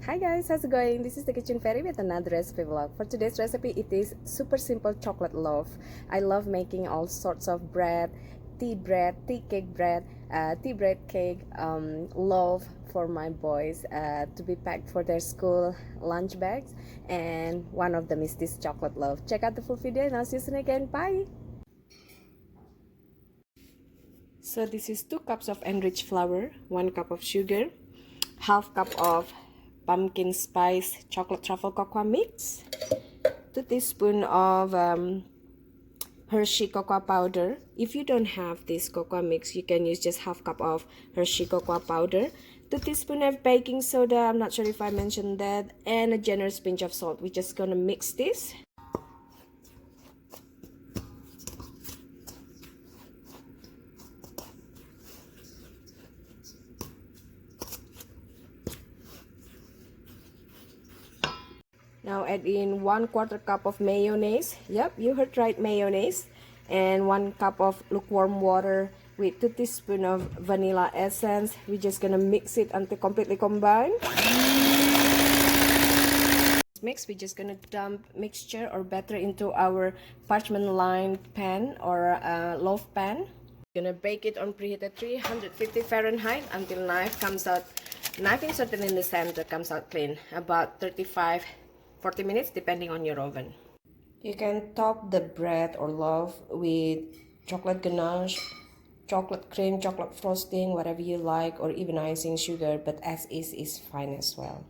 Hi guys, how's it going? This is the Kitchen Fairy with another recipe vlog. For today's recipe, it is super simple chocolate loaf. I love making all sorts of bread, tea cake bread, tea bread cake, loaf for my boys to be packed for their school lunch bags. And one of them is this chocolate loaf. Check out the full video and I'll see you soon again. Bye! So this is 2 cups of enriched flour, 1 cup of sugar, half cup of pumpkin spice chocolate truffle cocoa mix, 2 teaspoons of Hershey cocoa powder. If you don't have this cocoa mix, you can use just half cup of Hershey cocoa powder, 2 teaspoons of baking soda, I'm not sure if I mentioned that, and a generous pinch of salt. We're just gonna mix this. Now add in 1/4 cup of mayonnaise. Yep, you heard right, mayonnaise. And 1 cup of lukewarm water with 2 teaspoons of vanilla essence. We're just gonna mix it until completely combined. Mix, we're just gonna dump mixture or batter into our parchment lined pan or loaf pan. Gonna bake it on preheated 350 Fahrenheit until knife inserted in the center comes out clean. About 35-40 minutes depending on your oven. You can top the bread or loaf with chocolate ganache, chocolate cream, chocolate frosting, whatever you like, or even icing sugar, but as is fine as well.